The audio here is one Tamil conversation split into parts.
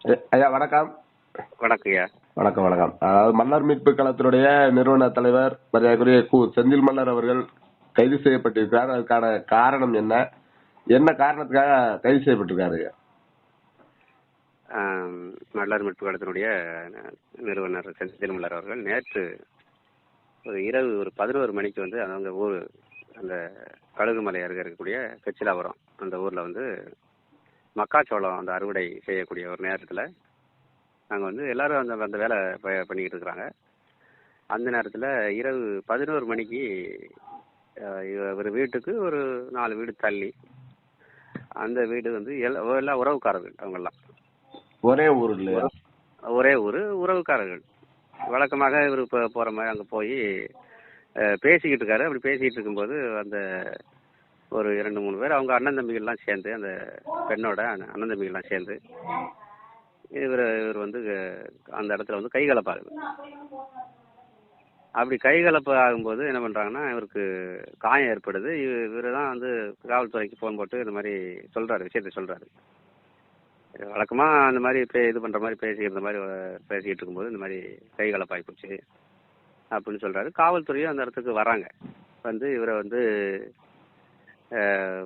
ஐயா வணக்கம். வணக்கம்யா. வணக்கம் வணக்கம். அதாவது மன்னர் மீட்பு களத்தினுடைய நிறுவன தலைவர் மரியாதைக்குரிய செந்தில் மன்னர் அவர்கள் கைது செய்யப்பட்டிருக்கிறார். அதுக்கான காரணம் என்ன, என்ன காரணத்துக்காக கைது செய்யப்பட்டிருக்காரு? மன்னர் மீட்பு களத்தினுடைய நிறுவனர் செந்தில் மன்னர் அவர்கள் நேற்று இரவு 11 மணிக்கு வந்து அவங்க ஊர் அந்த கழுகுமலை அருகே இருக்கக்கூடிய கச்சிலாபுரம் அந்த ஊரில் வந்து மக்காச்சோளம் அந்த அறுவடை செய்யக்கூடிய ஒரு நேரத்தில் நாங்கள் வந்து எல்லாரும் அந்த வேலை பண்ணிக்கிட்டு இருக்கிறாங்க. அந்த நேரத்தில் இரவு 11 மணிக்கு ஒரு வீட்டுக்கு ஒரு 4 வீடு தள்ளி அந்த வீடு வந்து எல்லாம் உறவுக்காரர்கள். அவங்கெல்லாம் ஒரே ஊர் இல்லையா? ஒரே ஊர், உறவுக்காரர்கள். வழக்கமாக இவர் இப்போ போகிற மாதிரி அங்கே போய் பேசிக்கிட்டு இருக்காரு. அப்படி பேசிக்கிட்டு இருக்கும்போது அந்த ஒரு 2-3 பேர் அவங்க அண்ணன் தம்பிகள்லாம் சேர்ந்து, அந்த பெண்ணோட அண்ணன் தம்பிகள்லாம் சேர்ந்து இவர் வந்து அந்த இடத்துல வந்து கைகலப்பாகுது. அப்படி கைகலப்பு ஆகும்போது என்ன பண்ணுறாங்கன்னா, இவருக்கு காயம் ஏற்படுது. இவர் தான் வந்து காவல்துறைக்கு ஃபோன் போட்டு இந்த மாதிரி விஷயத்தை சொல்கிறாரு. வழக்கமாக அந்த மாதிரி இது பண்ணுற மாதிரி பேசிக்கிட்டு இருக்கும்போது இந்த மாதிரி கைகலப்பாகி போச்சு அப்படின்னு சொல்கிறாரு. காவல்துறையும் அந்த இடத்துக்கு வராங்க. வந்து இவரை வந்து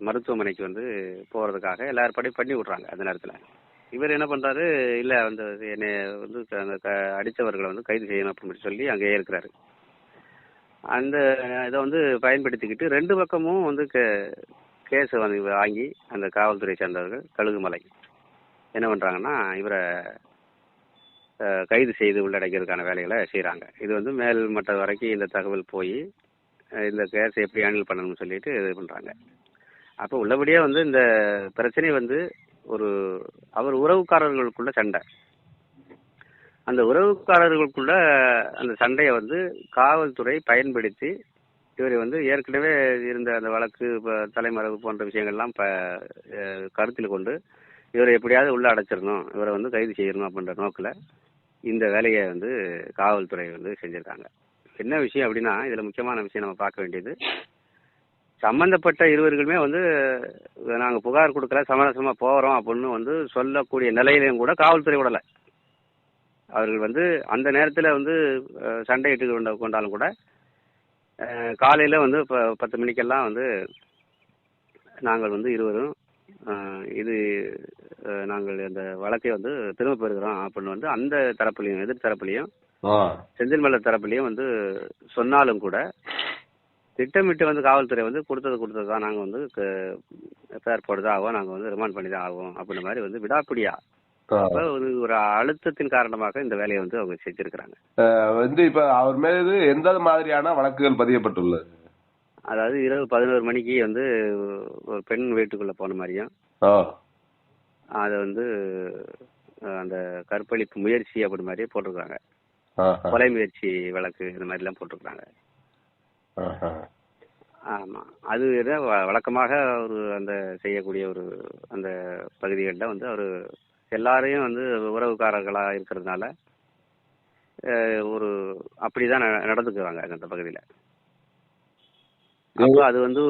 மருத்துவமனைக்கு வந்து போகிறதுக்காக எல்லாரும் பண்ணி விட்றாங்க. அந்த நேரத்தில் இவர் என்ன பண்ணுறாரு, இல்லை வந்து என்னை வந்து அந்த அடித்தவர்களை வந்து கைது செய்யணும் அப்படின்னு சொல்லி அங்கேயே இருக்கிறாரு. அந்த இதை வந்து பயன்படுத்திக்கிட்டு 2 பக்கமும் வந்து கேஸை வந்து வாங்கி அந்த காவல்துறை சேர்ந்தவர்கள் கழுகுமலை என்ன பண்ணுறாங்கன்னா, இவரை கைது செய்து உள்ளடக்கிறதுக்கான வேலைகளை செய்கிறாங்க. இது வந்து மேல்மட்ட வரைக்கும் இந்த தகவல் போய் இந்த கேஸை எப்படி ஹேண்டில் பண்ணணும்னு சொல்லிட்டு இது பண்ணுறாங்க. அப்போ உள்ளபடியே வந்து இந்த பிரச்சனை வந்து அவர் உறவுக்காரர்களுக்குள்ள சண்டை. அந்த உறவுக்காரர்களுக்குள்ள அந்த சண்டையை வந்து காவல்துறை பயன்படுத்தி இவரை வந்து ஏற்கனவே இருந்த அந்த வழக்கு தலைமறைவு போன்ற விஷயங்கள்லாம் கருத்தில் கொண்டு இவரை எப்படியாவது உள்ள அடைச்சிடணும், இவரை வந்து கைது செய்யணும் அப்படின்ற நோக்கில் இந்த வேலையை வந்து காவல்துறை வந்து செஞ்சுருக்காங்க. என்ன விஷயம் அப்படின்னா, இதில் முக்கியமான விஷயம் நம்ம பார்க்க வேண்டியது, சம்பந்தப்பட்ட இருவர்களுமே வந்து நாங்கள் புகார் கொடுக்கல, சமரசமாக போகிறோம் அப்படின்னு வந்து சொல்லக்கூடிய நிலையிலையும் கூட காவல்துறை விடலை. அவர்கள் வந்து அந்த நேரத்தில் வந்து சண்டையிட்டு கொண்டாலும் கூட காலையில் வந்து இப்போ 10 மணிக்கெல்லாம் வந்து நாங்கள் வந்து இருவரும் நாங்கள் இந்த வழக்கை வந்து திரும்ப பெறுகிறோம் அப்படின்னு வந்து அந்த தரப்புலையும் எதிர் தரப்புலையும் செந்தில் மலர் தரப்புலையும் வந்து சொன்னாலும் கூட திட்டமிட்டு வந்து காவல்துறை வந்து கொடுத்தது தான், நாங்கள் வந்து எஃப்ஐஆர் போட்டுதான் ஆகும், நாங்கள் வந்து ரிமாண்ட் பண்ணி தான் ஆகும் அப்படின்ற மாதிரி வந்து விடாப்பிடியா ஒரு அழுத்தத்தின் காரணமாக இந்த வேலையை வந்து அவங்க செஞ்சிருக்கிறாங்க. வந்து இப்ப அவர் மீது எந்த மாதிரியான வழக்குகள் பதியப்பட்டுள்ளது? அதாவது இரவு 11 மணிக்கு வந்து ஒரு பெண் வீட்டுக்குள்ள போன மாதிரியும், அதை வந்து அந்த கற்பழிப்பு முயற்சி அப்படி மாதிரியே போட்டிருக்காங்க. கொலை முயற்சி வழக்கு இந்த மாதிரி எல்லாம் போட்டிருக்காங்க. ஆமா, அது வழக்கமாக ஒரு அந்த செய்யக்கூடிய ஒரு அந்த பகுதிகளில் வந்து அவர் எல்லாரையும் வந்து உறவுக்காரர்களா இருக்கிறதுனால அப்படிதான் நடந்துக்குவாங்க அந்த பகுதியில். அப்போ அது வந்து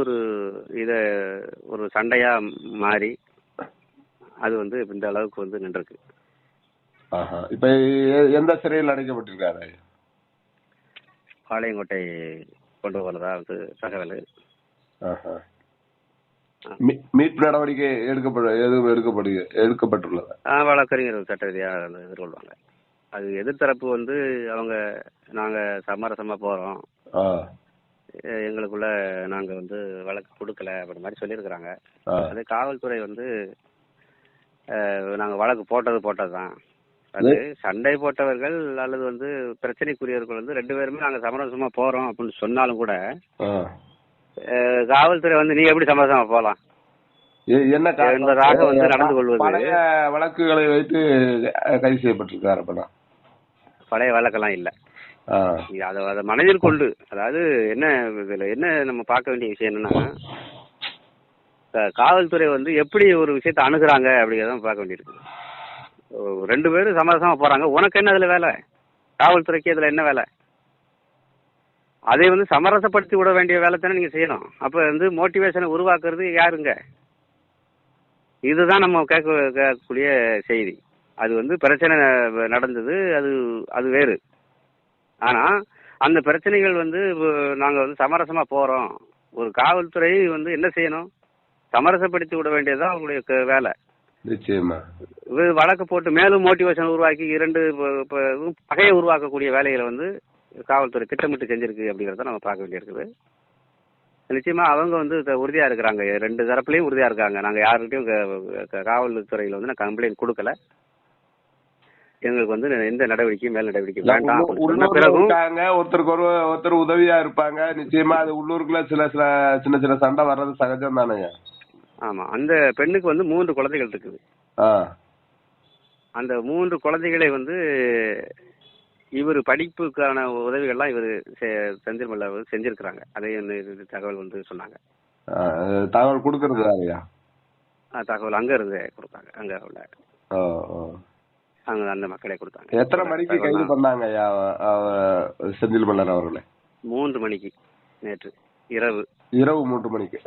ஒரு சண்டையா மாறி அது வந்து இந்த அளவுக்கு வந்து நின்றுருக்கு. இப்ப எந்த சிறையில் அடைக்கப்பட்டிருக்காரு? பாளையங்கோட்டை கொண்டு போறதா வந்து தகவல். மீட்பு நடவடிக்கை எடுக்கப்பட்டுள்ளது. வழக்கறிஞர் சட்ட ரீதியாக எதிர்கொள்வாங்க. அது எதிர்த்தரப்பு வந்து நாங்க சமரசமா போறோம், எங்களுக்குள்ள நாங்க வந்து வழக்கு கொடுக்கல அப்படி மாதிரி சொல்லியிருக்கிறாங்க. அது காவல்துறை வந்து நாங்க வழக்கு போட்டதுதான். அது சண்டை போட்டவர்கள் அல்லது வந்து பிரச்சனைக்குரியவர்கள் வந்து 2 பேருமே நாங்க சமரசமா போறோம் அப்படின்னு சொன்னாலும் கூட காவல்துறை வந்து நீ எப்படி சமரசமா போகலாம் என்பதாக வந்து நடந்து கொள்வது. பழைய வழக்குகளை வைத்து கைது செய்யப்பட்டிருக்காரு. பழைய வழக்கெல்லாம் இல்ல, அதை மனதில் கொண்டு, அதாவது என்ன நம்ம பார்க்க வேண்டிய விஷயம் என்னன்னா, காவல்துறை வந்து எப்படி ஒரு விஷயத்தை அணுகுறாங்க அப்படிங்கிறத பார்க்க வேண்டியிருக்கு. 2 பேரும் சமரசமா போறாங்க, உனக்கு என்ன அதுல வேலை? காவல்துறைக்கு அதுல என்ன வேலை? அதை வந்து சமரசப்படுத்தி விட வேண்டிய வேலை தானே நீங்க செய்யணும். அப்ப வந்து மோட்டிவேஷனை உருவாக்குறது யாருங்க? இதுதான் நம்ம கேட்கக்கூடிய செய்தி. அது வந்து பிரச்சனை நடந்தது, அது அது வேறு. ஆனா அந்த பிரச்சனைகள் வந்து நாங்க வந்து சமரசமா போறோம். ஒரு காவல்துறை வந்து என்ன செய்யணும்? சமரசப்படுத்தி விட வேண்டியதுதான் அவங்களுடைய வேலை. நிச்சயமா. வழக்கு போட்டு மேலும் மோட்டிவேஷன் உருவாக்கி பகையை உருவாக்கக்கூடிய வேலைகளை வந்து காவல்துறை திட்டமிட்டு செஞ்சிருக்கு அப்படிங்கறத நம்ம பார்க்க வேண்டியிருக்குது. நிச்சயமா அவங்க வந்து உறுதியா இருக்கிறாங்க, ரெண்டு தரப்புலயும் உறுதியா இருக்காங்க. நாங்க யாருக்கிட்டையும் காவல்துறையில வந்து நான் கம்ப்ளைண்ட் கொடுக்கல, எங்களுக்கு வந்து எந்த நடவடிக்கையும் மேல் நடவடிக்கை வேண்டாம். ஒருத்தருக்கு ஒருத்தர் உதவியா இருப்பாங்க. நிச்சயமா அது உள்ளூருக்குள்ள சின்ன சின்ன சண்டை வர்றது சகஜம் தானே. ஆமா, அந்த பெண்ணுக்கு வந்து 3 குழந்தைகள் இருக்குது. அந்த 3 குழந்தைகளை வந்து இவர் படிப்புக்கான உதவிகள்லாம் இவர் செந்தில் மல்லர் செஞ்சிருக்கிறாங்க. அதையும் தகவல் வந்து சொன்னாங்க. தகவல் கொடுக்கறது யாரையா? தகவல் அங்க இருந்து கொடுத்தாங்க. அங்க உள்ள அந்த மக்களே கொடுத்தாங்க. எத்தனை மணிக்கு கைது பண்ணாங்க செந்தில் மல்லர் அவர்களை? 3 மணிக்கு நேற்று இரவு 3 மணிக்கு.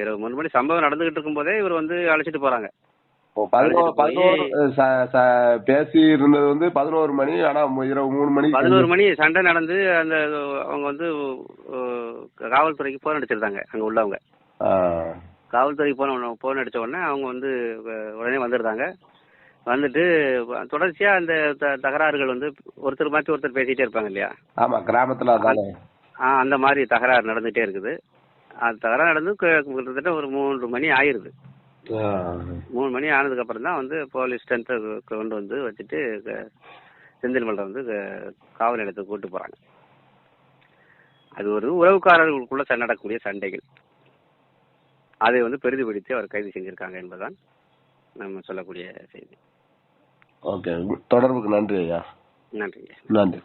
இரவு 3 மணி சம்பவம் நடந்துகிட்டு இருக்கும் போதே இவர் வந்து அழைச்சிட்டு போறாங்க. பேசி இருந்தது வந்து 11 மணி. ஆனா இரவு 3 மணி 11 மணி சண்டை நடந்து அந்த அவங்க வந்து காவல்துறைக்கு போன் அடிச்சிருந்தாங்க. அங்க உள்ளவங்க காவல்துறைக்கு போன் அடிச்ச உடனே அவங்க வந்து உடனே வந்துருந்தாங்க. வந்துட்டு தொடர்ச்சியா அந்த தகராறுகள் வந்து ஒருத்தர் மாற்றி ஒருத்தர் பேசிட்டே இருப்பாங்க இல்லையா? ஆமா, கிராமத்துல அந்த மாதிரி தகராறு நடந்துட்டே இருக்குது. அது தகராறு நடந்து கிட்டத்தட்ட ஒரு 3 மணி ஆயிருது. 3 மணி ஆனதுக்கு அப்புறம் தான் வந்து போலீஸ் ஸ்ட்ரென்த்தை கொண்டு வந்து வச்சுட்டு செந்தில் மல்லர் வந்து காவல் நிலையத்துக்கு கூட்டு போறாங்க. அது ஒரு உறவுக்காரர்களுக்குள்ள நடக்கக்கூடிய சண்டைகள், அதை வந்து பெரிதுபடுத்தி அவர் கைது செஞ்சிருக்காங்க என்பதுதான் நம்ம சொல்லக்கூடிய செய்தி. ஓகே, தொடர்புக்கு நன்றி ஐயா. நன்றி. நன்றி.